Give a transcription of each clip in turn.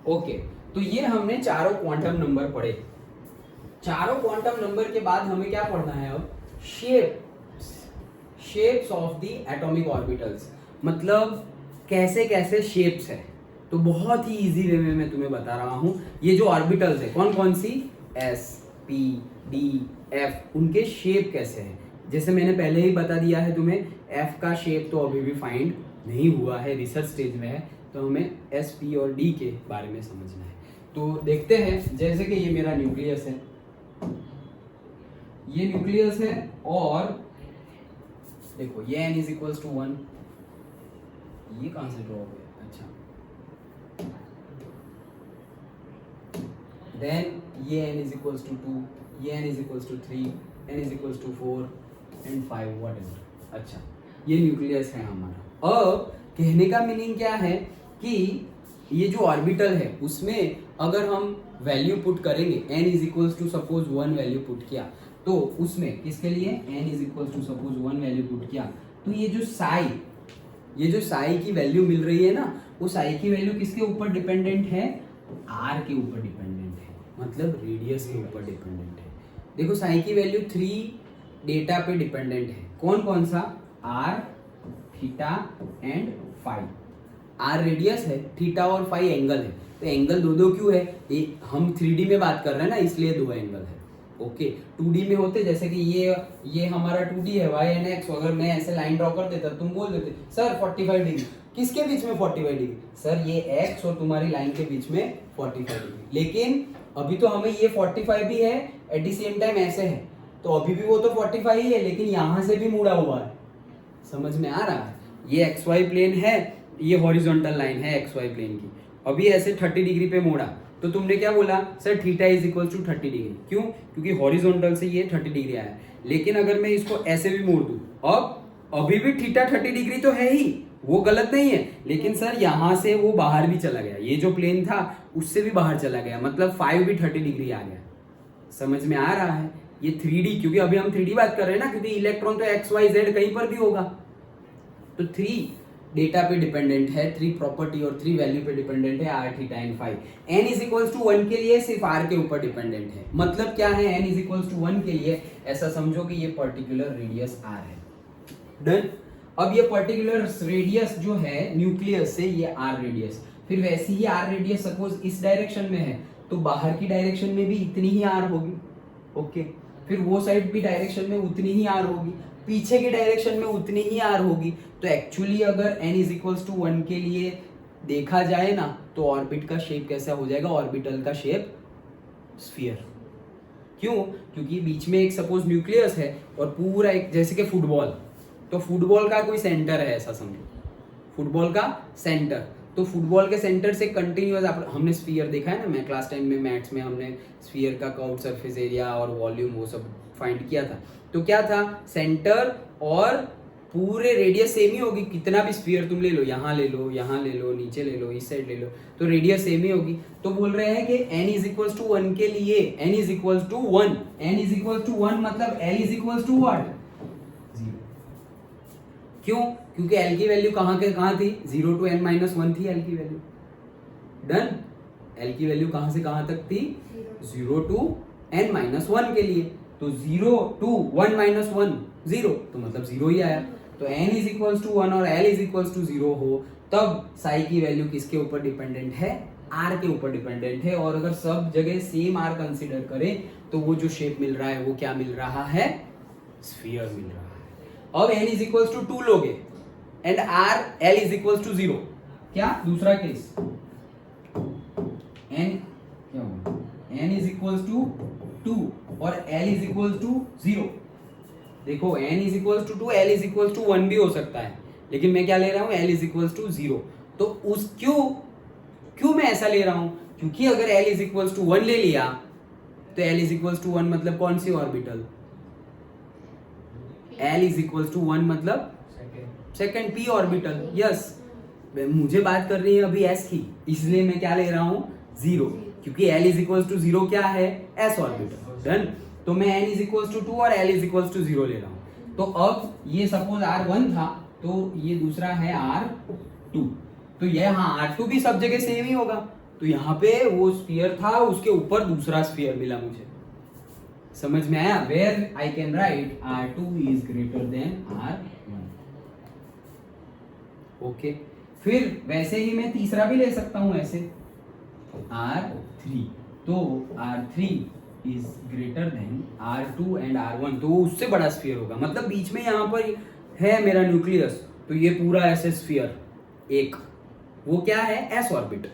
Okay, तो ये हमने चारों क्वांटम नंबर पढ़े। चारों क्वांटम नंबर के बाद हमें क्या पढ़ना है अब? Shapes of the atomic orbitals, मतलब कैसे कैसे शेप्स है। तो बहुत ही इजी वे में मैं तुम्हें बता रहा हूं, ये जो ऑर्बिटल्स है कौन कौन सी, एस, पी, डी, एफ, उनके शेप कैसे हैं। जैसे मैंने पहले ही बता दिया है तुम्हें, एफ का शेप तो अभी भी फाइंड नहीं हुआ है, रिसर्च स्टेज में है, तो हमें एस, पी और डी के बारे में समझना है। तो देखते हैं, जैसे कि ये मेरा न्यूक्लियस है, ये न्यूक्लियस है, और देखो ये n इज इक्वल्स टू 1, ये कहां से ड्रॉ हो गया, अच्छा, देन ये n इज इक्वल्स टू 2, ये n is equals to 3, n is equals to 4 and 5 whatever. अच्छा, ये न्यूक्लियस है हमारा। अब कहने का मीनिंग क्या है कि ये जो ऑर्बिटल है उसमें अगर हम वैल्यू पुट करेंगे, n is equals to suppose 1 value put किया, तो उसमें किसके लिए n is equals to suppose 1 value put किया, तो ये जो साई की वैल्यू मिल रही है ना, वो साई की वैल्यू किसके ऊपर डिपेंडेंट है, r के ऊपर डिपेंडेंट है, मतलब रेडियस के ऊपर डिपेंडेंट है। देखो साई की वैल्यू 3 डेटा पे डिपेंडेंट है, कौन कौन सा, r, theta and phi. r radius है, थीटा और फाई एंगल है, तो एंगल दो क्यों है, हम 3D में बात कर रहे हैं ना, इसलिए 2 एंगल है। ओके, 2D में होते, जैसे कि ये हमारा 2D है, y एंड x, अगर मैं ऐसे लाइन ड्रॉ कर देता, तुम बोल देते सर 45 डिग्री, किसके बीच में 45 डिग्री, सर ये x और तुम्हारी लाइन के बीच में 45 डिग्री, लेकिन अभी तो हमें ये 45 भी है, एट द सेम टाइम ऐसे है, तो अभी भी वो तो 45 ही है, लेकिन यहाँ से भी मुड़ा हुआ है, समझ में आ रहा है। ये XY प्लेन है, ये हॉरिजॉन्टल लाइन है XY प्लेन की, अभी ऐसे 30 डिग्री पे मोड़ा, तो तुमने क्या बोला, sir theta is equal to 30 degree, क्यों, क्योंकि हॉरिजॉन्टल से ये 30 डिग्री आया। लेकिन अगर मैं इसको ऐसे भी मोड़ दूं, अब अभी भी थीटा 30 डिग्री तो है ही, वो गलत नहीं है, लेकिन सर यहाँ से वो बाहर भी चला गया, ये जो प्लेन था उससे भी बाहर चला गया, मतलब 5 भी 30 डिग्री आ गया, समझ में आ रहा है। ये 3D, क्योंकि अभी हम 3D बात कर रहे हैं ना, क्योंकि इलेक्ट्रॉन तो XYZ कहीं पर भी होगा, तो 3 डेटा पे डिपेंडेंट है, 3 प्रॉपर्टी और 3 वैल्यू पे डिपेंडेंट है, r, theta and phi. n is equals to 1 के लिए सिर्फ r के ऊपर डिपेंडेंट है, मतलब क्या है, n इज इक्वल्स टू 1 के लिए ऐसा समझो कि ये पर्टिकुलर रेडियस r है, डन। अब ये पर्टिकुलर रेडियस जो है न्यूक्लियस से, ये r रेडियस, फिर वैसे ही r रेडियस सपोज इस डायरेक्शन में है, तो बाहर की डायरेक्शन में भी इतनी ही r होगी, ओके, फिर वो साइड भी डायरेक्शन में उतनी ही r होगी, पीछे की डायरेक्शन में उतनी ही r होगी। तो एक्चुअली अगर n इज इक्वल्स टू 1 के लिए देखा जाए ना, तो ऑर्बिट का शेप कैसा हो जाएगा, ऑर्बिटल का शेप स्फीयर। क्यों, क्योंकि बीच में एक सपोज न्यूक्लियस है और पूरा एक, जैसे कि फुटबॉल, तो फुटबॉल का कोई सेंटर है ऐसा समझो, फुटबॉल का सेंटर, तो फुटबॉल के सेंटर से कंटिन्यूअस, हमने स्फीयर देखा है ना, मैं क्लास 10 में मैथ्स में हमने स्फीयर का कर्व सरफेस एरिया और वॉल्यूम वो सब फाइंड किया था, तो क्या था, सेंटर और पूरे रेडियस सेम ही होगी, कितना भी स्फीयर तुम ले लो, यहाँ ले लो, यहाँ ले लो, नीचे ले लो, इस साइड ले लो, तो रेडियस सेम ही होगी। तो बोल रहे हैं कि n इज इक्वल्स टू 1 के लिए, n is equals to 1, n is equals to 1 मतलब l is equals to what, 0। क्यों, क्योंकि l की वैल्यू कहाँ थी, 0 टू n माइनस 1 थी l की वैल्यू, डन। l की वैल्यू कहाँ से कहाँ तक थी, 0 टू n माइनस 1 के लिए, तो 0 टू 1 माइनस 1 0, तो मतलब 0 ही आया। तो n इज इक्वल्स टू 1 और l इज इक्वल्स टू 0 हो, तब साई की वैल्यू किसके ऊपर डिपेंडेंट है, r के ऊपर डिपेंडेंट है, और अगर सब जगह सेम r कंसीडर करें, तो वो जो शेप मिल रहा है वो क्या मिल रहा है, स्फीयर मिल रहा है। अब n इज इक्वल्स टू 2 लोगे and l is equals to 0, क्या दूसरा केस, n क्या होगा, n इज इक्वल्स टू 2 और l इज इक्वल्स टू 0। देखो n is equals to 2, l is equals to 1 भी हो सकता है, लेकिन मैं क्या ले रहा हूँ, l इज इक्वल्स टू 0। तो उस क्यों मैं ऐसा ले रहा हूँ, क्योंकि अगर l इज इक्वल्स टू 1 ले लिया, तो l इज इक्वल्स टू 1 मतलब कौन सी orbital, l is equals to 1 मतलब सेकंड p ऑर्बिटल, यस। मुझे बात कर रही है अभी s की, इसलिए मैं क्या ले रहा हूँ, 0, क्योंकि l इज इक्वल्स टू 0 क्या है, s ऑर्बिटल, डन। तो मैं n इज इक्वल्स टू 2 और l इज इक्वल्स टू 0 ले रहा हूँ। तो अब ये सपोज R1 था, तो ये दूसरा है R2, तो ये हाँ R2 भी सब जगह सेम ही होगा, तो यहाँ पे वो स्फीयर था, उसके ऊपर दूसरा स्फीयर मिला मुझे। समझ में आया? Where I can write R2 is greater than R1। Okay, फिर वैसे ही मैं तीसरा भी ले सकता हूं ऐसे, R3, तो R3 is greater then R2 and R1, तो उससे बड़ा स्फीयर होगा। मतलब बीच में यहाँ पर है मेरा न्यूक्लियस, तो ये पूरा ऐसे स्फीयर एक, वो क्या है? s orbit.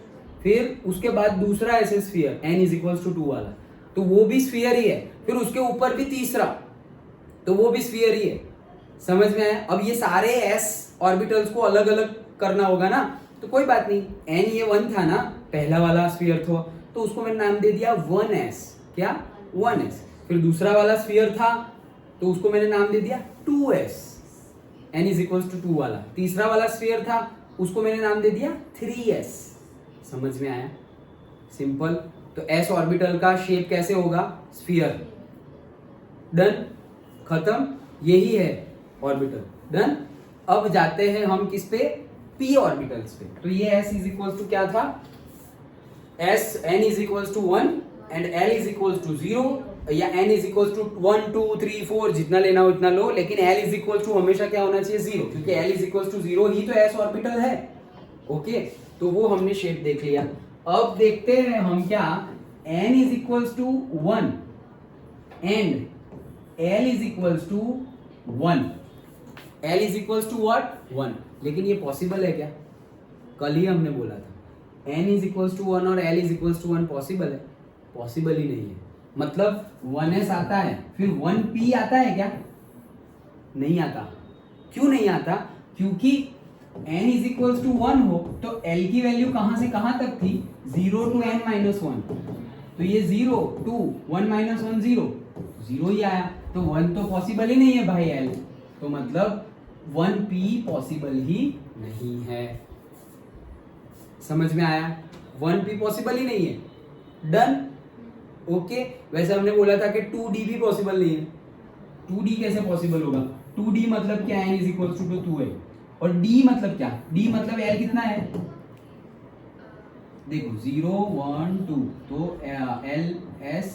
फिर उसके बाद दूसरा ऐसे स्फीयर n = 2 वाला, तो वो भी स्फीयर ही है। फिर उसके ऊपर भी तीसरा, तो वो भी स्फीयर ही है। समझ में आया? अब ये सारे s ऑर्बिटल्स को अलग अलग करना होगा ना, तो कोई बात नहीं, n ये 1 था ना, पहला वाला स्फीयर था, तो उसको मैंने नाम दे दिया 1s। क्या? 1s। फिर दूसरा वाला स्फीयर था, तो उसको मैंने नाम दे दिया 2s, n = 2 वाला। तीसरा वाला स्फीयर था, उसको मैंने नाम दे दिया 3s। समझ में आया? सिंपल। तो s ऑर्बिटल का शेप कैसे होगा? स्फीयर। डन, खत्म, यही है ऑर्बिटल। डन। अब जाते हैं हम किस पे? p ऑर्बिटल्स पे। तो ये s = क्या था? n = 1 एंड l = 0, या n = 1 2 3 4 जितना लेना हो उतना लो, लेकिन l = हमेशा क्या होना चाहिए? 0, क्योंकि l = 0 ही तो s ऑर्बिटल है। ओके, तो वो हमने शेप देख लिया। अब देखते हैं हम क्या, n = 1 and l = 1। l = what? 1। लेकिन ये पॉसिबल है क्या? कल ही हमने बोला था n = 1 और l = 1 पॉसिबल है? पॉसिबल ही नहीं है। मतलब 1s आता है, फिर 1p आता है क्या? नहीं आता। क्यों नहीं आता? क्योंकि n = 1 हो तो l की वैल्यू कहां से कहां तक थी? 0 to n - 1। तो ये 0 2 1 - 1 0, 0 ही आया, तो 1 तो पॉसिबल ही नहीं है भाई l, तो मतलब 1p पॉसिबल ही नहीं है। समझ में आया? 1p पॉसिबल ही नहीं है। डन। ओके, वैसे हमने बोला था कि 2d भी पॉसिबल नहीं है। 2d कैसे पॉसिबल होगा? 2d मतलब क्या? n = 2 है। और d मतलब क्या? d मतलब l कितना है? देखो 0 1 2, तो l s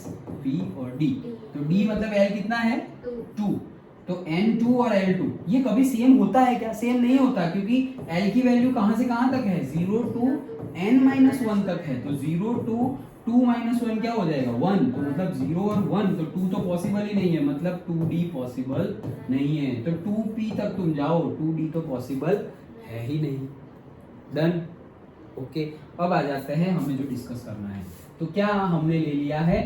p और d, तो d मतलब l कितना है? 2। तो n2 और l2 ये कभी सेम होता है क्या? सेम नहीं होता, क्योंकि l की वैल्यू कहां से कहां तक है? 0 to n - 1 तक है, तो 0 to 2 - 1 क्या हो जाएगा? 1। तो मतलब 0 और 1, तो 2 तो पॉसिबल ही नहीं है, मतलब 2d पॉसिबल नहीं है। तो 2p तक तुम जाओ, 2d तो पॉसिबल है ही नहीं। डन। ओके, अब आ जाते हैं हमें जो डिस्कस करना है। तो क्या हमने ले लिया है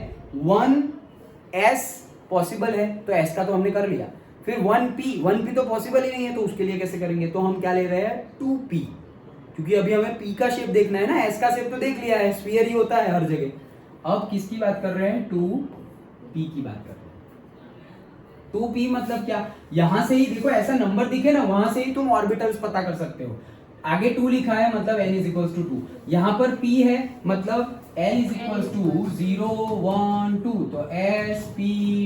1s पॉसिबल है, तो s का तो हमने कर लिया। फिर 1p तो पॉसिबल ही नहीं है, तो उसके लिए कैसे करेंगे? तो हम क्या ले रहे हैं? 2p, क्योंकि अभी हमें p का शेप देखना है ना, s का शेप तो देख लिया है, स्फीयर ही होता है हर जगह। अब किसकी बात कर रहे हैं? 2p की बात कर रहे हैं। 2p मतलब क्या? यहां से ही देखो, ऐसा नंबर दिखे ना, वहां से ही तुम ऑर्बिटल्स पता कर सकते हो। आगे 2 लिखा है मतलब n = 2, यहाँ पर p है मतलब l = 0 1 2, तो s p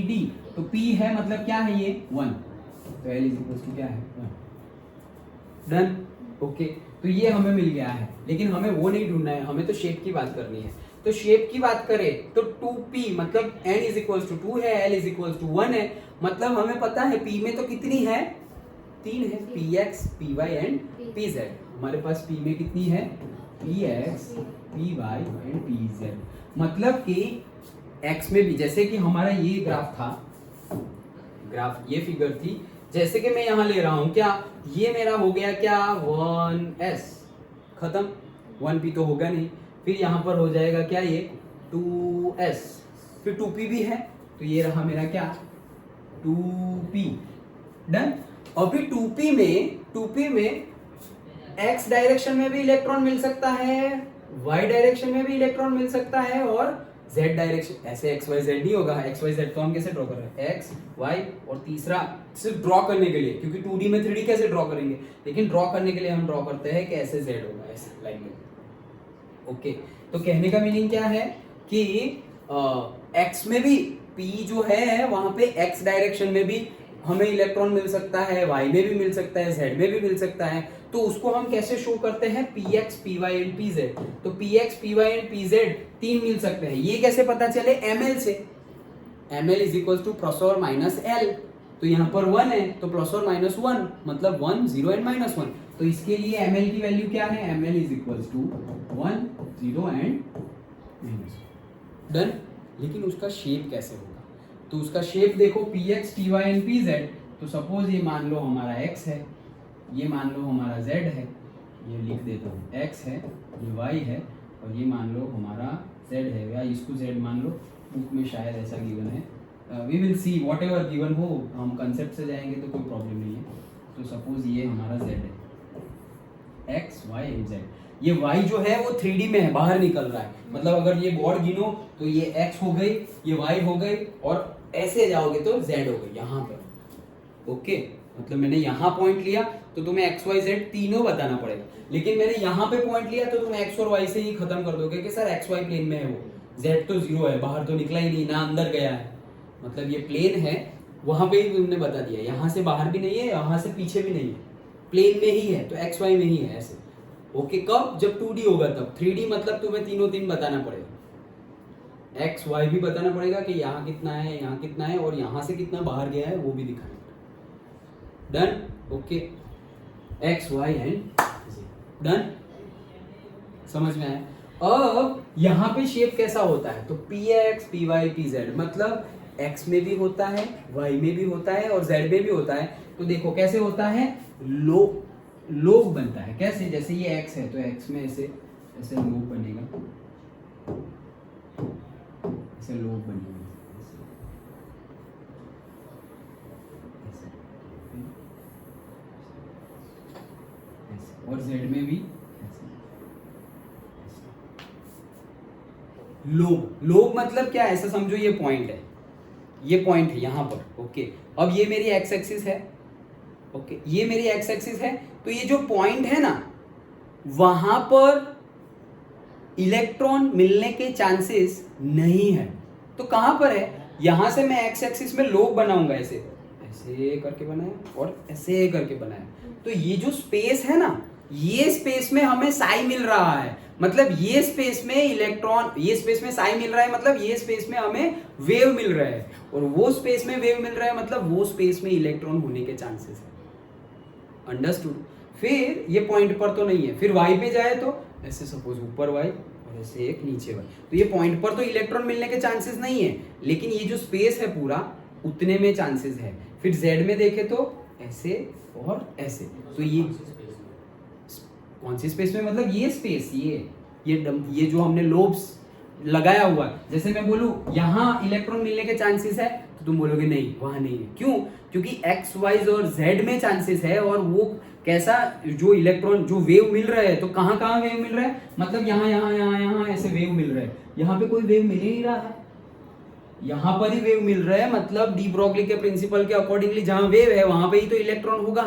d, तो p है मतलब क्या है? ये 1, तो l = क्या है? 1। डन। ओके, तो ये हमें मिल गया है, लेकिन हमें वो नहीं ढूंढना है, हमें तो शेप की बात करनी है। तो शेप की बात करें तो 2p मतलब n = 2 है, l = 1 है, मतलब हमें पता है p में तो कितनी है? 3 है, px py एंड pz। हमारे पास p में कितनी है? px py and pz। मतलब कि x में भी, जैसे कि हमारा ये ग्राफ था, ग्राफ ये फिगर थी, जैसे कि मैं यहाँ ले रहा हूँ, क्या ये मेरा हो गया क्या? 1s, खत्म। 1p तो होगा नहीं, फिर यहाँ पर हो जाएगा क्या? ये 2s, फिर 2p भी है, तो ये रहा मेरा क्या? 2p। डन। और फिर 2p में x डायरेक्शन में भी इलेक्ट्रॉन मिल सकता है, y डायरेक्शन में भी इलेक्ट्रॉन मिल सकता है, और z डायरेक्शन, ऐसे x y z नहीं होगा। x y z तो हम कैसे ड्रॉ कर रहे हैं? x y, और तीसरा सिर्फ ड्रॉ करने के लिए, क्योंकि 2D में 3D कैसे ड्रॉ करेंगे, लेकिन ड्रॉ करने के लिए हम ड्रॉ करते हैं कि ऐसे z होगा, ऐसे लाइन में। ओके, तो कहने का मीनिंग क्या है कि x में भी p जो है वहां पे x डायरेक्शन में भी हमें इलेक्ट्रॉन मिल सकता है, y में भी मिल सकता है, z में भी मिल सकता है। तो उसको हम कैसे शो करते हैं, px py एंड pz। तो px py एंड pz 3 मिल सकते हैं, ये कैसे पता चले, ml से। ml is equal two plus और माइनस l, तो यहाँ पर 1 है तो प्लस और माइनस 1 मतलब 1 0 एंड माइनस 1, तो इसके लिए ml की वैल्यू क्या है, ml is equal to 1 0 and minus. Done. लेकिन उसका शेप कैसे होगा, तो उसका शेप देखो px ty एंड pz। तो सपोज ये मान लो हमारा x है, ये मान लो हमारा z है, ये लिख देता हूँ x है, ये y है, और ये मान लो हमारा z है, या इसको z मान लो, बुक में शायद ऐसा गिवन है, we will see whatever given हो, हम कंसेप्ट से जाएंगे तो कोई प्रॉब्लम नहीं है। तो सपोज ये हमारा z है, x y एंड z। ये y जो है वो 3D में है, बाहर निकल रहा है, मतलब अगर ये बोर्ड गिनो तो ये x हो गई, ये y हो गई, और ऐसे जाओगे तो z हो गई यहाँ पर। ओके, मतलब मैंने यहाँ पॉइंट लिया तो तुम्हें x y z तीनों बताना पड़ेगा, लेकिन मैंने यहाँ पे पॉइंट लिया तो तुम x और y से ही खत्म कर दोगे कि सर x y प्लेन में है, वो z तो 0 है, बाहर तो निकला ही नहीं, ना अंदर गया है, मतलब ये प्लेन है, वहां पे ही तुमने बता दिया, यहाँ से बाहर भी नहीं है, यहाँ से पीछे भी नहीं है, प्लेन में ही है, तो x y में ही है ऐसे। ओके, कब, जब 2D होगा तब। 3D मतलब तुम्हें तीनों तीन बताना पड़ेगा, x y भी बताना पड़ेगा कि यहाँ कितना है, यहाँ कितना है, और यहाँ से कितना बाहर गया है वो भी दिखाना पड़ेगा। Done. Okay, x y and done, समझ में आया। अब यहाँ पे शेप कैसा होता है, तो px py pz, मतलब x में भी होता है, y में भी होता है, और z में भी होता है। तो देखो कैसे होता है, लोग बनता है, कैसे, जैसे ये x है तो x में ऐसे ऐसे लोग बनेगा, ऐसे लोग बनेगा, और z में भी लोग मतलब क्या, ऐसा समझो ये पॉइंट है, ये पॉइंट है यहाँ पर। ओके, अब ये मेरी x एक्सिस है, ओके, ये मेरी x एक्सिस है, तो ये जो पॉइंट है ना, वहां पर इलेक्ट्रॉन मिलने के चांसेस नहीं है, तो कहां पर है, यहां से मैं x एक्सिस में लोग बनाऊंगा, ऐसे ऐसे करके बनाया और ऐसे करके बनाया, तो ये जो स्पेस है ना, ये स्पेस में हमें साई मिल रहा है, मतलब ये स्पेस में इलेक्ट्रॉन, ये स्पेस में साई मिल रहा है, मतलब ये स्पेस में हमें वेव मिल रहा है, और वो स्पेस में वेव मिल रहा है, मतलब वो स्पेस में इलेक्ट्रॉन होने के चांसेस है। अंडरस्टूड। फिर ये पॉइंट पर तो नहीं है, फिर y पे जाए तो ऐसे सपोज ऊपर y और ऐसे एक नीचे y, तो ये पॉइंट पर तो इलेक्ट्रॉन मिलने के चांसेस नहीं है, लेकिन ये जो स्पेस है पूरा उतने में चांसेस है। फिर z में देखे तो ऐसे और ऐसे, तो ये कौन सी स्पेस में, मतलब ये स्पेस, ये जो हमने लोब्स लगाया हुआ है, जैसे मैं बोलूं यहाँ इलेक्ट्रॉन मिलने के चांसेस है, तो तुम बोलोगे नहीं, वहां नहीं है, क्यों, क्योंकि x y और z में चांसेस है, और वो कैसा, जो इलेक्ट्रॉन जो वेव मिल रहा है, तो कहाँ कहाँ वेव मिल रहा है, मतलब यहाँ यहाँ यहाँ यहाँ ऐसे वेव मिल रहा है, यहाँ पे कोई वेव मिल ही नहीं रहा है, यहाँ पर ही वेव मिल रहा है, मतलब डी ब्रोगली के प्रिंसिपल के अकॉर्डिंगली जहाँ वेव है वहां पे ही तो इलेक्ट्रॉन होगा,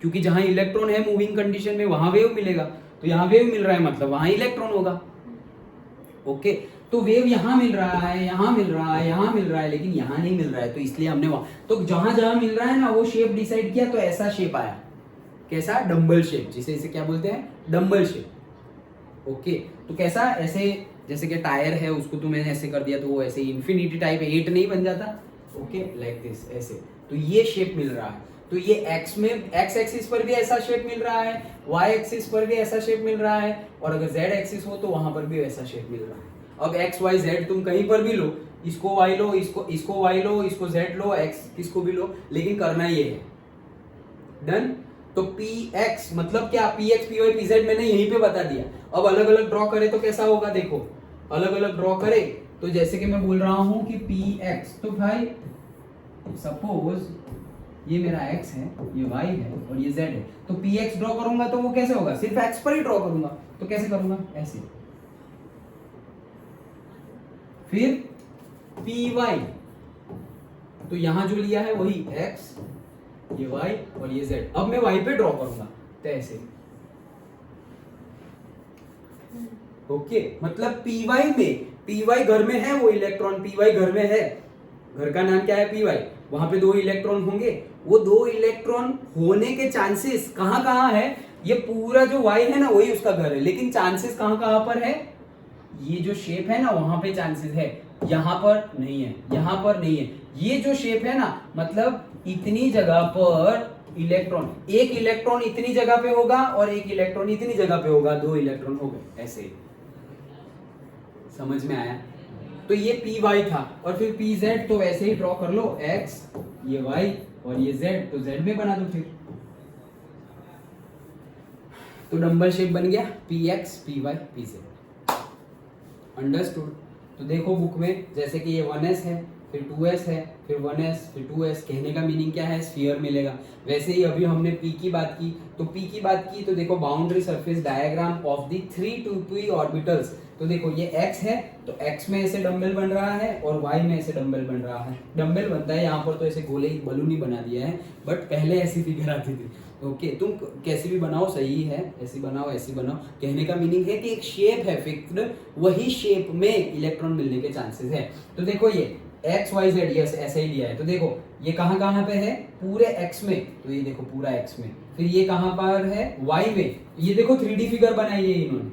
क्योंकि जहां इलेक्ट्रॉन है मूविंग कंडीशन में वहां वेव मिलेगा, तो यहाँ वेव मिल रहा है मतलब वहां इलेक्ट्रॉन होगा। ओके, तो वेव यहाँ मिल रहा है, यहाँ मिल रहा है, यहाँ मिल रहा है, लेकिन यहाँ नहीं मिल रहा है, तो इसलिए हमने वहां, तो जहां जहां मिल रहा है ना वो शेप डिसाइड किया, तो ऐसा शेप आया, कैसा, डम्बल शेप, जिसे इसे क्या बोलते हैं, डम्बल शेप। ओके, तो कैसा, ऐसे जैसे कि टायर है उसको तुमने ऐसे कर दिया तो वो ऐसे इंफिनिटी टाइप 8 नहीं बन जाता। ओके, लाइक दिस, ऐसे, तो ये शेप मिल रहा है, तो ये x में x एक्सिस पर भी ऐसा शेप मिल रहा है, y एक्सिस पर भी ऐसा शेप मिल रहा है, और अगर z एक्सिस हो तो वहां पर भी ऐसा शेप मिल रहा है। अब x y z तुम कहीं पर भी लो, इसको y लो, इसको y लो, इसको z लो, x किसको भी लो, लेकिन करना ये है। डन। तो px मतलब क्या, px py pz मैंने यहीं पे बता दिया। अब अलग अलग ड्रॉ करे तो कैसा होगा, देखो अलग अलग ड्रॉ करे तो जैसे कि मैं बोल रहा हूं कि px, तो भाई सपोज ये मेरा x है, ये y है और ये z है, तो px ड्रॉ करूंगा तो वो कैसे होगा, सिर्फ x पर ही ड्रॉ करूंगा, तो कैसे करूंगा, ऐसे। फिर py, तो यहां जो लिया है वही x, ये y और ये z, अब मैं y पे ड्रॉ करूंगा तो ऐसे। ओके, मतलब py में, py घर में है वो इलेक्ट्रॉन, py घर में है, घर का नाम क्या है py, वहां पे 2 इलेक्ट्रॉन होंगे, वो 2 इलेक्ट्रॉन होने के चांसेस कहां कहां है, ये पूरा जो y है ना वही उसका घर है, लेकिन चांसेस कहाँ कहाँ पर है, ये जो शेप है ना वहां पे चांसेस है, यहाँ पर नहीं है, यहाँ पर नहीं है। ये जो शेप है ना मतलब इतनी जगह पर इलेक्ट्रॉन, एक इलेक्ट्रॉन इतनी जगह पे होगा और एक इलेक्ट्रॉन इतनी जगह पे होगा, 2 इलेक्ट्रॉन हो गए ऐसे। समझ में आया? तो ये पी वाई था और फिर पी जेड तो वैसे ही ड्रॉ कर लो, एक्स ये वाई और ये जेड, तो जेड में बना दो फिर। तो डंबल शेप बन गया p x p y p z. Understood? तो देखो बुक में जैसे कि ये 1s है, फिर 2s है, फिर 1s, फिर 2s, कहने का मीनिंग क्या है, स्फीयर मिलेगा। वैसे ही अभी हमने p की बात की, तो p की बात की तो देखो boundary surface diagram of the 3 2p orbitals. तो देखो ये x है तो x में ऐसे डंबल बन रहा है और y में ऐसे डंबल बन रहा है। डंबल बनता है यहाँ पर तो ऐसे गोले बलून ही बना दिया है, बट पहले ऐसी फिगर आती थी। ओके, तुम कैसी भी बनाओ सही है, ऐसी बनाओ ऐसी बनाओ, कहने का मीनिंग है कि एक शेप है फिक्स्ड, वही शेप में इलेक्ट्रॉन मिलने के चांसेस है। तो देखो ये एक्स वाई जेड ऐसा ही लिया है, तो देखो ये कहाँ कहाँ पे है, पूरे एक्स में, तो ये देखो पूरा एक्स में, फिर ये कहाँ पर है, वाई में। ये देखो 3D फिगर बनाई है इन्होंने,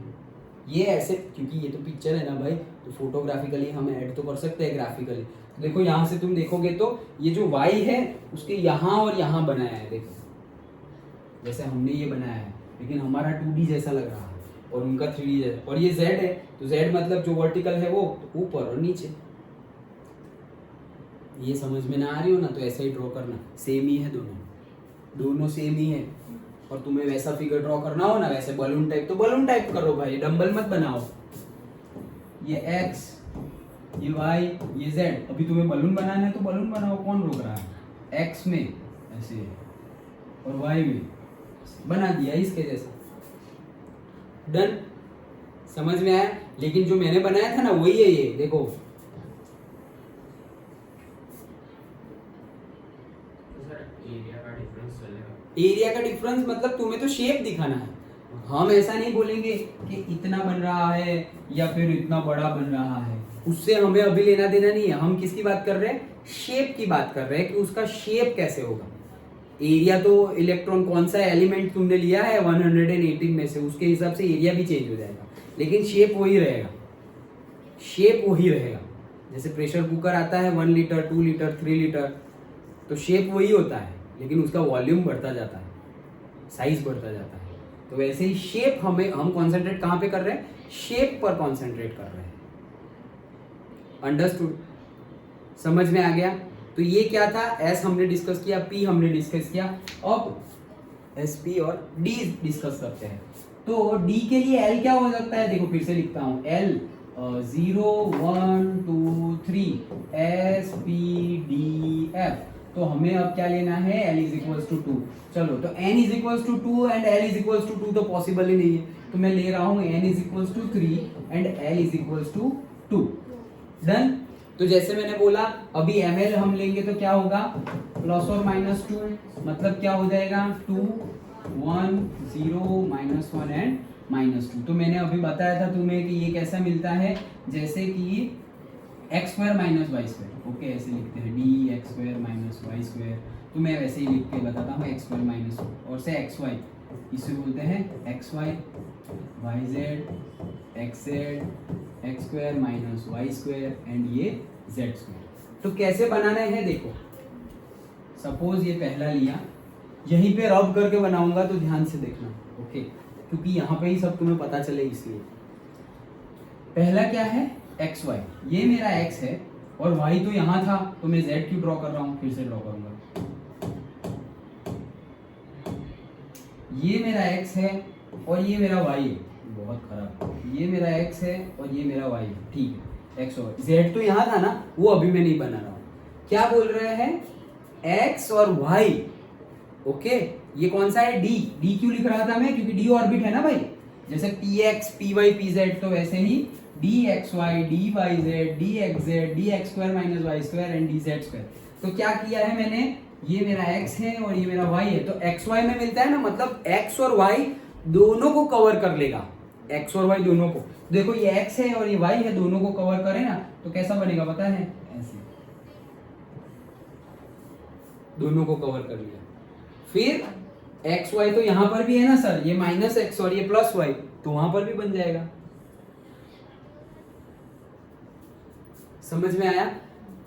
ये ऐसे, क्योंकि ये तो पिक्चर है ना भाई, तो फोटोग्राफिकली हम ऐड तो कर सकते हैं ग्राफिकली। तो देखो यहाँ से तुम देखोगे तो ये जो वाई है उसके यहाँ और यहाँ बनाया है, देखो जैसे हमने ये बनाया है, लेकिन हमारा 2D जैसा लग रहा है और उनका 3D जैसा। और ये Z है, तो Z मतलब जो वर्टिकल है वो ऊपर और नीचे। ये समझ में ना आ रही हो ना, तो ऐसे ही ड्रॉ करना, सेम ही है दोनों सेम ही है। और तुम्हें वैसा फिगर ड्रॉ करना हो ना, वैसे बलून टाइप, तो बलून टाइप करो भाई, डंबल मत बनाओ। ये X, ये Y, ये Z, अभी तुम्हें बलून बनाना है तो बलून बनाओ, कौन रोक रहा है। X में ऐसे और Y में बना दिया इसके जैसा, डन। समझ में आया? लेकिन जो मैंने बनाया था ना वही है ये, देखो एरिया का डिफरेंस मतलब तुम्हें तो शेप दिखाना है, हम ऐसा नहीं बोलेंगे कि इतना बन रहा है या फिर इतना बड़ा बन रहा है, उससे हमें अभी लेना देना नहीं है। हम किसकी बात कर रहे हैं, शेप की बात कर रहे हैं कि उसका शेप कैसे होगा। एरिया तो इलेक्ट्रॉन कौन सा एलिमेंट तुमने लिया है 118 में से, उसके हिसाब से एरिया भी चेंज हो जाएगा, लेकिन शेप वही रहेगा, शेप वही रहेगा। जैसे प्रेशर कुकर आता है 1 लीटर 2 लीटर 3 लीटर, तो शेप वही होता है, लेकिन उसका वॉल्यूम बढ़ता जाता है, साइज बढ़ता जाता है। तो वैसे ही शेप हम कॉन्सेंट्रेट कहाँ पे कर रहे हैं, शेप पर कॉन्सेंट्रेट कर रहे हैं। अंडरस्टूड? समझ में आ गया? तो ये क्या था, एस हमने डिस्कस किया, पी हमने डिस्कस किया, अब एस पी और डी डिस्कस करते हैं। तो डी के लिए एल क्या हो सकता है, देखो फिर से लिखता हूं, L 0 1 2 3 S p d f. तो हमें अब क्या लेना है, L इज इक्वल्स टू 2। चलो, तो N is equals to 2 and L is equals to 2 तो पॉसिबल ही नहीं है, तो मैं ले रहा हूं N is equals to 3 and L is equals to 2। Done? तो जैसे मैंने बोला अभी ml हम लेंगे तो क्या होगा, प्लस और माइनस 2, मतलब क्या हो जाएगा 2 1 0 -1 एंड -2। तो मैंने अभी बताया था तुम्हें कि ये कैसा मिलता है, जैसे कि x square minus y square. Okay, ऐसे लिखते हैं d x square minus y square, तो मैं वैसे ही लिख के बताता हूँ एक्स स्क्वायर माइनस और से एक्स वाई, इसे बोलते हैं x y, y z, x z, x square minus y square and ये जेड स्क्वायर। तो कैसे बनाना है देखो, सपोज ये पहला लिया, यहीं पे रब करके बनाऊंगा तो ध्यान से देखना, ओके, क्योंकि यहाँ पे ही सब तुम्हें पता चले इसलिए। पहला क्या है, एक्स वाई, ये मेरा एक्स है और वाई तो यहाँ था, तो मैं जेड क्यों ड्रॉ कर रहा हूँ, फिर से ड्रॉ करूंगा। ये मेरा एक्स है और ये मेरा वाई है, बहुत खराब, ये मेरा एक्स है और ये मेरा वाई है, ठीक है, एक्स और जेड तो यहाँ था ना, वो अभी मैं नहीं बना रहा हूँ। क्या बोल रहे हैं, एक्स और वाई, ओके। ये कौन सा है, डी, डी क्यों लिख रहा था मैं, क्योंकि डी ऑर्बिट है ना भाई, जैसे p x p y p z, तो वैसे ही d x y d y z d x z d x square minus y square and d z square. तो क्या किया है मैंने, ये मेरा x है और ये मेरा y है, तो x y में मिलता है ना, मतलब x और y दोनों को कवर कर लेगा, x और y दोनों को। देखो ये x है और ये y है, दोनों को कवर करे ना, तो कैसा बनेगा पता है, ऐसे दोनों को कवर कर लिया। फिर एक्स वाई तो यहाँ पर भी है ना सर, ये माइनस एक्स और ये प्लस वाई, तो वहां पर भी बन जाएगा। समझ में आया?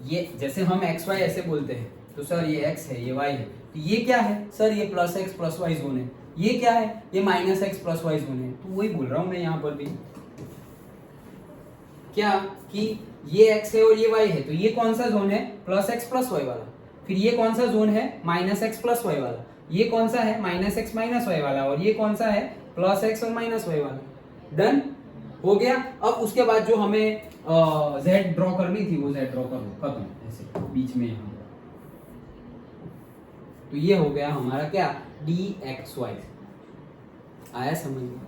ये जैसे हम एक्स वाई ऐसे बोलते हैं तो सर ये एक्स है, ये वाई है, तो ये क्या है सर, ये plus x plus y zone है। ये क्या है, ये minus x plus y zone है। तो वही बोल रहा हूं मैं यहाँ पर भी, क्या कि ये x है और ये y है, तो ये कौन सा जोन है, प्लस एक्स प्लस वाई वाला। फिर ये कौन सा जोन है, माइनस एक्स प्लस वाई वाला। ये कौन सा है, माइनस एक्स माइनस वाई वाला। और ये कौन सा है, प्लस एक्स और माइनस वाई वाला। डन हो गया। अब उसके बाद जो हमें z ड्रॉ करनी थी वो z ड्रॉ कर लो, खत्म, ऐसे बीच में यहाँ। तो ये हो गया हमारा क्या, dxy। आया समझ में?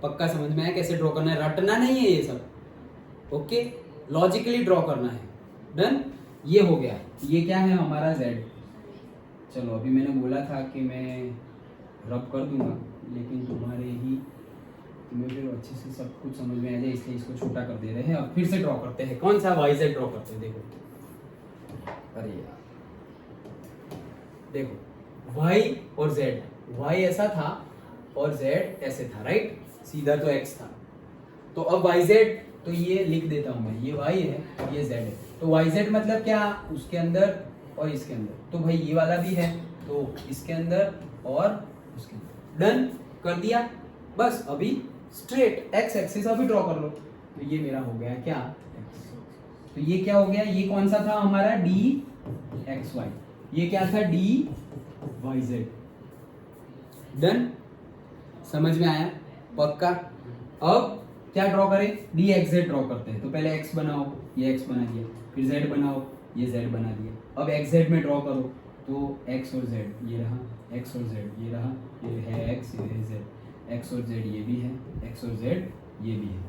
पक्का समझ में आया कैसे ड्रॉ करना है? रटना नहीं है ये सब, ओके, लॉजिकली ड्रॉ करना है। डन, ये हो गया। ये क्या है हमारा z। चलो अभी मैंने बोला था कि मैं रब कर दूंगा, लेकिन तुम्हें फिर अच्छे से सब कुछ समझ में आ जाए, इसलिए इसको छोटा कर दे रहे हैं। अब फिर से ड्रॉ करते हैं, कौन सा, वाई जेड ड्रॉ करते हैं। देखो, अरे यार देखो, y और z, y ऐसा था और z ऐसे था, राइट, सीधा तो x था। तो अब yz, तो ये लिख देता हूं मैं, ये y है ये z है। तो yz मतलब क्या, उसके अंदर और इसके अंदर। तो भाई ये वाला भी है, तो इसके अंदर और उसके अंदर। डन कर दिया। बस अभी स्ट्रेट x एक्सिस अभी ड्रॉ कर लो। तो ये मेरा हो गया क्या, x। तो ये क्या हो गया, ये कौन सा था हमारा, dxy। ये क्या था, dyz। डन, समझ में आया? पक्का। अब क्या ड्रॉ करें, dxz ड्रॉ करते हैं। तो पहले x बनाओ, ये x बना दिया, फिर z बनाओ, ये z बना दिया। अब xz में ड्रॉ करो, तो x और z, ये रहा x और z, ये रहा, ये है x, ये है z, x और z ये भी है, x और z ये भी है।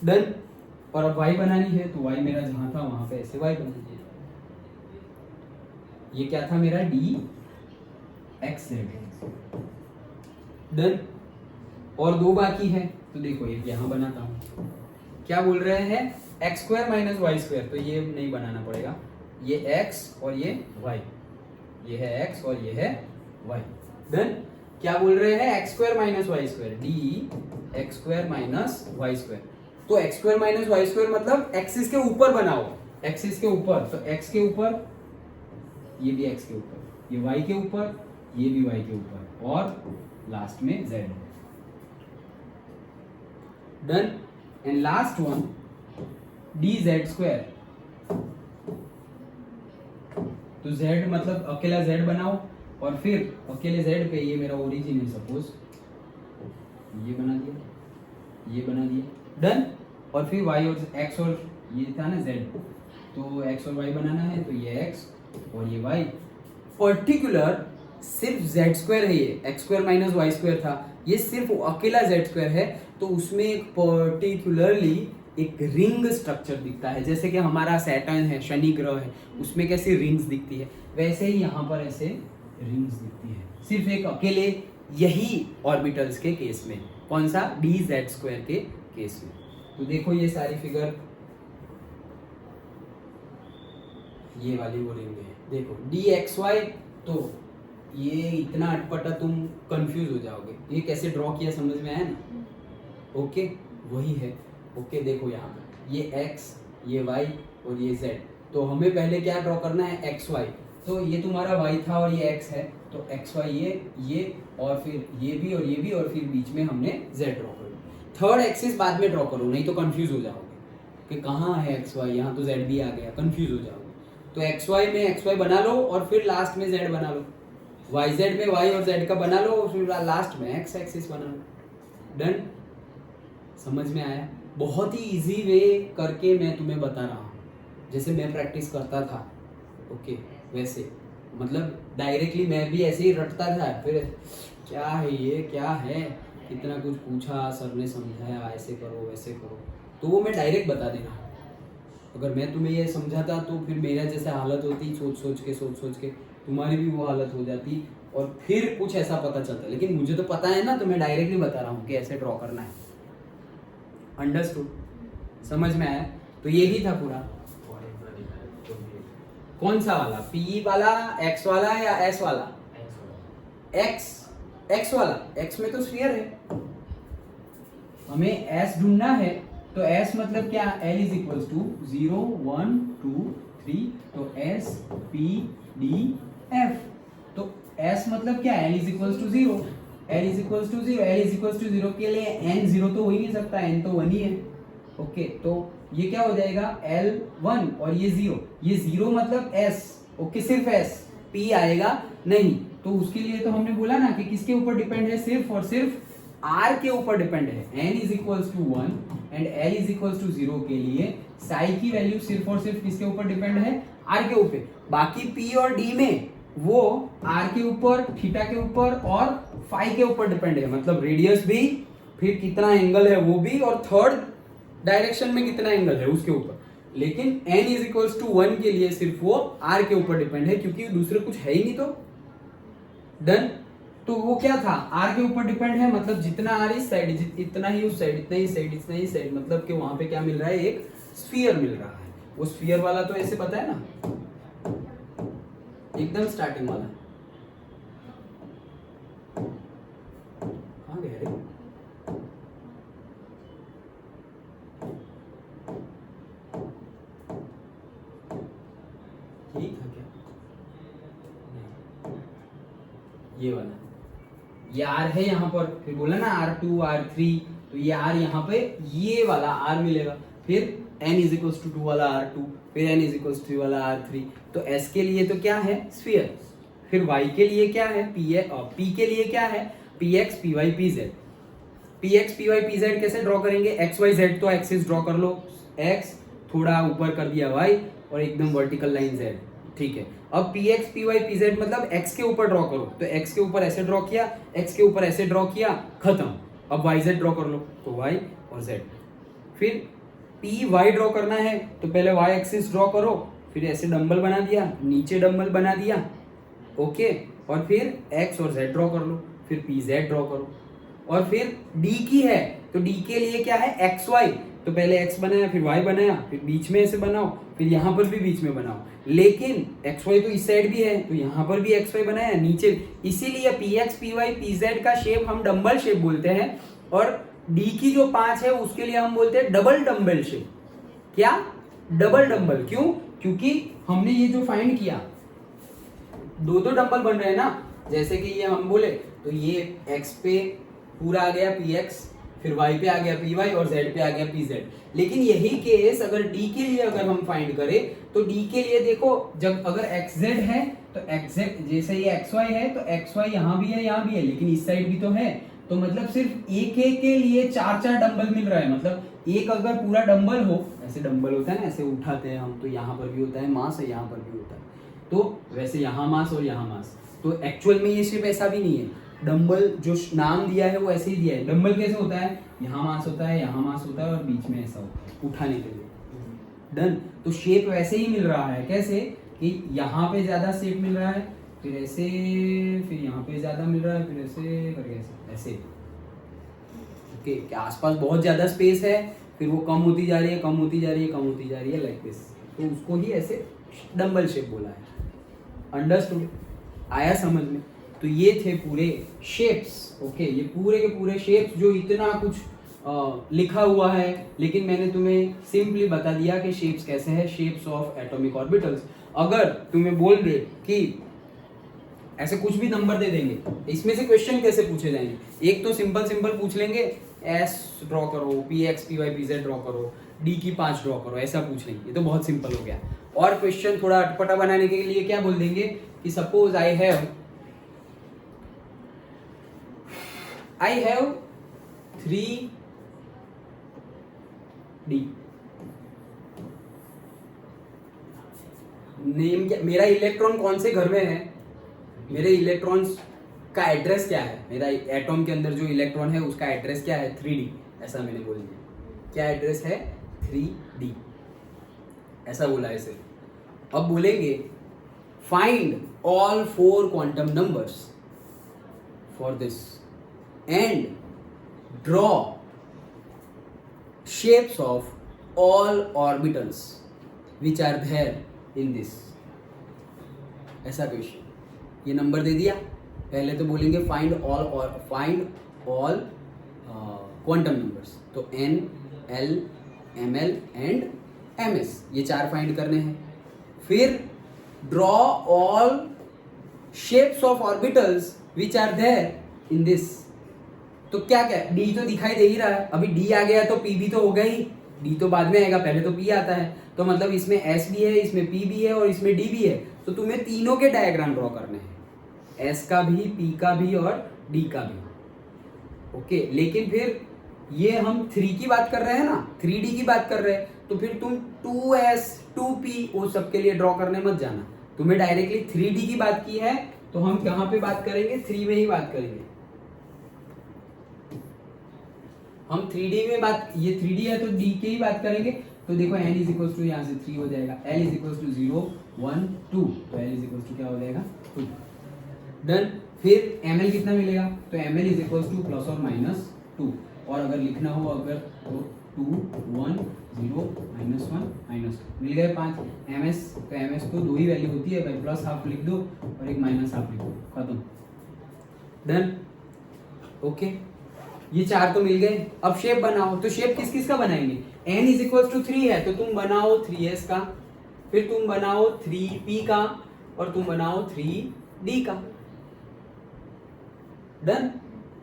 डन। और अब y बनानी है, तो y मेरा जहां था वहां पे ऐसे y बना दिया। ये क्या था मेरा, dxz। डन। और दो बाकी है, तो देखो एक यहाँ बनाता हूँ। क्या बोल रहे हैं, x square minus y square, तो ये नहीं बनाना पड़ेगा। ये x और ये y, ये है x और ये है y। डन। क्या बोल रहे हैं, x square minus y square, d x square minus y square. तो x square minus y square मतलब एक्सिस के ऊपर बनाओ, एक्सिस के ऊपर। तो x के ऊपर, ये भी x के ऊपर, ये y के ऊपर, ये भी y के ऊपर, और लास्ट में z। Done. And last one, dz square. तो z मतलब अकेला z बनाओ, और फिर अकेले z पे, ये मेरा ओरिजिन है सपोज, ये बना दिया, ये बना दिया। डन। और फिर y और x, और ये था ना z, तो x और y बनाना है, तो ये x और ये y। पर्टिकुलर सिर्फ z स्क्वायर है, ये x square minus y square था, ये सिर्फ अकेला z स्क्वायर है। तो उसमें एक पर्टिकुलरली एक रिंग स्ट्रक्चर दिखता है, जैसे कि हमारा सैटर्न है, शनि ग्रह है, उसमें कैसे रिंग्स दिखती है, वैसे ही यहाँ पर ऐसे रिंग्स दिखती है, सिर्फ एक अकेले यही ऑर्बिटल्स के केस में। कौन सा, dz स्क्वायर के केस में। तो देखो ये सारी फिगर, ये वाली वो रिंग है, देखो dxy। तो ये इतना अटपटा तुम कंफ्यूज हो जाओगे, ये कैसे ड्रॉ किया समझ में आया ना? ओके, वही है। ओके, देखो यहाँ पर ये x, ये y और ये z। तो हमें पहले क्या ड्रॉ करना है, xy। तो ये तुम्हारा y था और ये x है, तो xy ये और फिर ये भी और ये भी, और फिर बीच में हमने z ड्रॉ कर लिया। थर्ड एक्सिस बाद में ड्रॉ करो, नहीं तो कंफ्यूज हो जाओगे कि कहाँ है xy, यहाँ तो z भी आ गया, कंफ्यूज हो जाओगे। तो xy में xy बना लो, और फिर लास्ट में z बना लो। yz में y और z का बना लो, और फिर लास्ट में x एक्सिस बना लो। डन। समझ में आया? बहुत ही इजी वे करके मैं तुम्हें बता रहा हूँ, जैसे मैं प्रैक्टिस करता था। ओके, वैसे मतलब डायरेक्टली मैं भी ऐसे ही रटता था, फिर क्या है ये, क्या है, कितना कुछ पूछा, सर ने समझाया ऐसे करो वैसे करो, तो वो मैं डायरेक्ट बता देना। अगर मैं तुम्हें ये समझाता तो फिर मेरा जैसे हालत होती, सोच सोच के तुम्हारी भी वो हालत हो जाती, और फिर कुछ ऐसा पता चलता। लेकिन मुझे तो पता है ना, तो मैं डायरेक्टली बता रहा हूँ कि ऐसे ड्रॉ करना है। अंडरस्टूड? समझ में आया? तो यही था पूरा। कौन सा वाला, पी वाला, एक्स वाला या एस वाला? एक्स वाला, एक्स में तो स्फीयर है, हमें एस ढूंढना है, तो एस मतलब क्या, एल इज इक्वल टू 0 1 2 3, तो एस पी डी एफ, तो एस मतलब क्या, l is equal to 0, l is equal to 0, l is equal to 0 के लिए एन 0 तो हो ही नहीं सकता, एन तो 1 ही है। ओके, तो ये क्या हो जाएगा, एल 1 और ये 0, ये 0 मतलब एस, ओके सिर्फ एस, पी आएगा नहीं, तो उसके लिए तो हमने बोला ना कि किसके ऊपर डिपेंड है, सिर्फ और सिर्फ आर के ऊपर डिपेंड है। n is equals to 1 and l is equals to 0 के लिए साई की वैल्यू सिर्फ और सिर्फ किसके ऊपर डिपेंड है, r के ऊपर। बाकी p और d में वो r के ऊपर, थीटा के ऊपर और फाई के ऊपर डिपेंड है, मतलब रेडियस भी, फिर कितना एंगल है वो भी, और थर्ड डायरेक्शन में कितना एंगल है उसके ऊपर। लेकिन n इज इक्वल्स टू 1 के लिए सिर्फ वो r के ऊपर डिपेंड है, क्योंकि दूसरे कुछ है ही नहीं, तो डन। तो वो क्या था, r के ऊपर डिपेंड है, मतलब जितना r इस साइड, इतना ही उस साइड, इतना ही साइड, इतना ही साइड, मतलब कि वहां पे क्या मिल रहा है, एक स्फीयर मिल रहा है। वो स्फीयर वाला तो ऐसे पता है ना, एकदम स्टार्टिंग वाला, कहां गया रे, यही था क्या, ये वाला, ये R है यहाँ पर, फिर बोला ना R2 R3, तो ये R यहाँ पे ये वाला R मिलेगा, फिर n इज इक्वल टू 2 वाला R2, फिर n इज इक्वल टू 3 वाला R3, तो S के लिए तो क्या है, स्फीयर, फिर Y के लिए क्या है, P के लिए क्या है, Px Py Pz, Px Py Pz कैसे ड्रॉ करेंगे, x y z तो एक्सिस ड्रॉ कर लो, x थोड़ा ऊपर कर दिया y और एकदम वर्टिकल लाइन z, ठीक है। अब Px Py Pz मतलब x के ऊपर ड्रॉ करो, तो x के ऊपर ऐसे ड्रॉ किया, x के ऊपर ऐसे ड्रॉ किया, खत्म। अब yz ड्रॉ कर लो, तो y और z। फिर Py ड्रॉ करना है, तो पहले y एक्सिस ड्रॉ करो, फिर ऐसे डंबल बना दिया, नीचे डंबल बना दिया, ओके, और फिर x और z ड्रॉ कर लो, फिर Pz ड्रॉ करो, और फिर d की है, तो d के लिए क्या है, xy, तो पहले x बनाया, फिर y बनाया, फिर बीच में ऐसे बनाओ, फिर यहाँ पर भी बीच में बनाओ, लेकिन xy तो इस साइड भी है, तो यहाँ पर भी xy बनाया नीचे, इसीलिए px py pz का शेप हम डंबल शेप बोलते हैं, और d की जो 5 है उसके लिए हम बोलते हैं डबल डंबल शेप। क्या, डबल डंबल, क्यों, क्योंकि हमने ये जो फाइंड किया, दो डंबल बन रहे हैं ना, जैसे कि ये हम बोले, तो ये x पे पूरा आ गया px, फिर y पे आ गया py और z पे आ गया pz। लेकिन यही केस अगर d के लिए अगर हम फाइंड करें, तो d के लिए देखो, जब अगर xz है तो xz, जैसे ये xy है तो xy यहाँ भी है, यहाँ भी है, लेकिन इस साइड भी तो है, तो मतलब सिर्फ एक एक के लिए 4-4 डंबल मिल रहा है, मतलब एक अगर पूरा डंबल हो, ऐसे डंबल होता है ना, ऐसे उठाते हैं हम, तो यहाँ पर भी होता है मास, यहाँ पर भी होता है, तो वैसे यहाँ मास और यहाँ मास, तो एक्चुअल में ये शेप ऐसा भी नहीं है, डंबल जो नाम दिया है वो ऐसे ही दिया है। डंबल कैसे होता है, यहाँ मास होता है, यहाँ मास होता है, और बीच में ऐसा होता है उठाने के लिए, डन। तो शेप वैसे ही मिल रहा है, कैसे कि यहाँ पे ज्यादा शेप मिल रहा है, फिर ऐसे, फिर यहाँ पे ज्यादा मिल रहा है, फिर ऐसे करके ऐसे, ओके, के आसपास बहुत ज्यादा स्पेस है, फिर वो कम होती जा रही है, कम होती जा रही है, कम होती जा रही है, लाइक दिस, तो उसको ही ऐसे डंबल शेप बोला है। अंडरस्टूड, आया समझ में। तो ये थे पूरे शेप्स, ओके, ये पूरे के पूरे शेप्स, जो इतना कुछ लिखा हुआ है, लेकिन मैंने तुम्हें सिंपली बता दिया कि शेप्स कैसे है, शेप्स ऑफ एटॉमिक ऑर्बिटल्स। अगर तुम्हें बोल दे कि ऐसे कुछ भी नंबर दे देंगे, इसमें से क्वेश्चन कैसे पूछे जाएंगे, एक तो सिंपल सिंपल पूछ लेंगे, एस ड्रॉ करो, px py pz ड्रॉ करो, d की 5 ड्रॉ करो, ऐसा पूछ लेंगे, ये तो बहुत सिंपल हो गया। और क्वेश्चन थोड़ा अटपटा बनाने के लिए क्या बोल देंगे कि suppose I have 3D, name क्या, मेरा इलेक्ट्रॉन कौन से घर में है, मेरे इलेक्ट्रॉन्स का एड्रेस क्या है, मेरा एटॉम के अंदर जो इलेक्ट्रॉन है उसका एड्रेस क्या है, 3D, ऐसा मैंने बोल दिया, क्या एड्रेस है, 3D, ऐसा बोला है सिर्फ। अब बोलेंगे find all 4 quantum numbers for this and draw shapes of all orbitals which are there in this, ऐसा क्वेश्चन। ये नंबर दे दिया, पहले तो बोलेंगे फाइंड ऑल क्वांटम नंबर्स, तो n, l, ml and ms, ये 4 फाइंड करने हैं। फिर draw all shapes of orbitals which are there in this. तो क्या क्या d तो दिखाई दे ही रहा है, अभी d आ गया तो p भी तो होगा ही, d तो बाद में आएगा, पहले तो p आता है, तो मतलब इसमें s भी है, इसमें p भी है और इसमें d भी है, तो तुम्हें तीनों के डायग्राम ड्रॉ करने हैं, s का भी, p का भी और d का भी। ओके, लेकिन फिर ये हम 3 की बात कर रहे हैं ना, 3D की बात कर रहे हैं, तो फिर तुम 2s 2p वो सबके लिए ड्रॉ करने मत जाना, तुम्हें डायरेक्टली 3D की बात की है तो हम कहाँ पे बात करेंगे, 3 में ही बात करेंगे हम। 3D में बात, ये 3D है तो D के ही बात करेंगे। तो देखो n इज इक्वल टू यहाँ से 3 हो जाएगा, l इज इक्वल टू 0 1 2, तो l इज इक्वल टू क्या हो जाएगा 2। डन। फिर ml कितना मिलेगा, तो ml is equal two plus और माइनस 2, और अगर लिखना हो अगर तो 2 1 0 -1 -2 मिल गए 5। ms, तो ms तो 2 ही वैल्यू होती है भाई, प्लस हाफ लिख दो और एक माइनस हाफ लिख दो, खत्म। डन। ओके, ये 4 तो मिल गए। अब शेप बनाओ, तो शेप किस किस का बनाएंगे, n इज इक्वल टू 3 है तो तुम बनाओ 3s का, फिर तुम बनाओ 3p का, और तुम बनाओ 3d का। डन।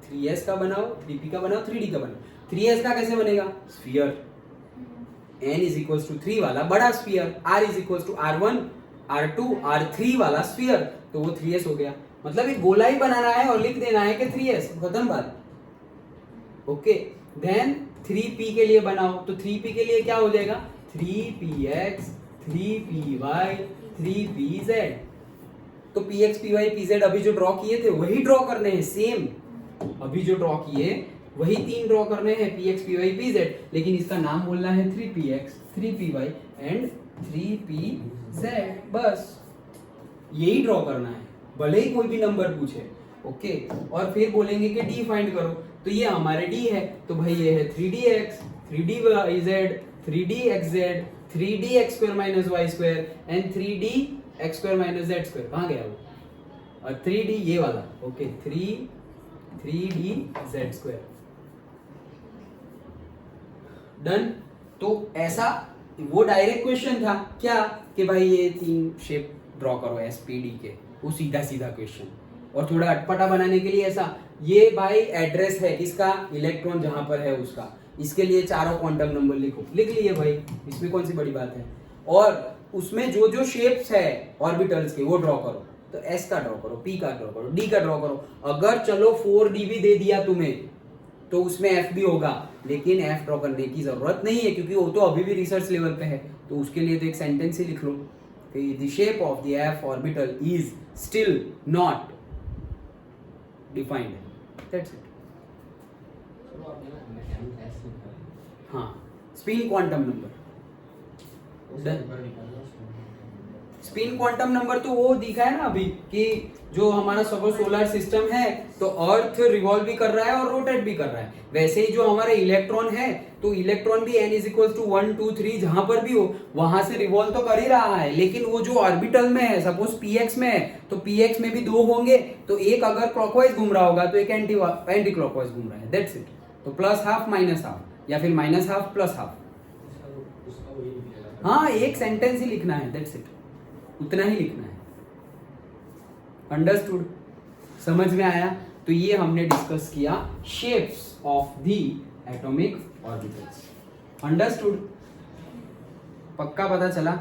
3s का बनाओ, 3p का बनाओ, 3d का बनाओ। 3s का कैसे बनेगा, sphere, n is equal to 3 वाला बड़ा sphere, r is equal to r1 r2 r3 वाला स्फीयर, तो वो 3s हो गया। मतलब एक गोला ही बनाना है और लिख देना है कि 3s, खत्म बात। ओके, देन 3p के लिए बनाओ, तो 3p के लिए क्या हो जाएगा, 3px 3py 3pz। तो px py pz अभी जो ड्रॉ किए थे वही ड्रॉ करने हैं, सेम अभी जो ड्रॉ किए वही 3 ड्रॉ करने हैं, px py pz, लेकिन इसका नाम बोलना है 3px 3py एंड 3pz, बस यही ड्रॉ करना है, भले ही कोई भी नंबर पूछे। ओके, और फिर बोलेंगे कि d फाइंड करो, तो ये हमारे d है, तो भाई ये है 3dx 3dyz 3dxz 3dx² - y² and 3dx² - z²। कहाँ गया वो, और 3d ये वाला, ओके 3dz²। डन। तो ऐसा वो डायरेक्ट क्वेश्चन था क्या, कि भाई ये 3 शेप ड्रॉ करो SPD के, वो सीधा सीधा क्वेश्चन। और थोड़ा अटपटा बनाने के लिए ऐसा, ये भाई एड्रेस है किसका, इलेक्ट्रॉन जहां पर है उसका, इसके लिए चारों क्वांटम नंबर लिखो, लिख लिए भाई, इसमें कौन सी बड़ी बात है। और उसमें जो जो शेप्स है ऑर्बिटल्स के वो ड्रॉ करो, तो s का ड्रॉ करो, p का ड्रॉ करो, d का ड्रॉ करो। अगर चलो 4d भी दे दिया तुम्हें तो उसमें f भी होगा, लेकिन f ड्रॉ करने की जरूरत नहीं है क्योंकि वो तो अभी भी रिसर्च लेवल पे है, तो उसके लिए तो एक सेंटेंस ही लिख लो कि the shape of the f orbital is still not defined, that's it. हाँ, spin quantum number, spin quantum number तो वो दिखा है ना अभी, कि जो हमारा सोलर सिस्टम है तो अर्थ रिवॉल्व भी कर रहा है और रोटेट भी कर रहा है, वैसे ही जो हमारे इलेक्ट्रॉन है तो इलेक्ट्रॉन भी n इज इक्वल टू 1 2 3 जहां पर भी हो वहां से रिवॉल्व तो कर ही रहा है, लेकिन वो जो ऑर्बिटल में है, सपोज px में है तो px में भी 2 होंगे, तो एक अगर क्लॉकवाइज घूम रहा होगा तो एक एंटी क्लॉकवाइज घूम रहा है, दैट्स इट। तो प्लस हाफ माइनस हाफ, या फिर माइनस हाफ प्लस हाफ, हाँ एक सेंटेंस ही लिखना है, दैट्स इट, उतना ही लिखना है। अंडरस्टूड, समझ में आया। तो ये हमने डिस्कस किया shapes of the atomic orbitals, understood, पक्का पता चला,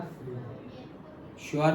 श्योर।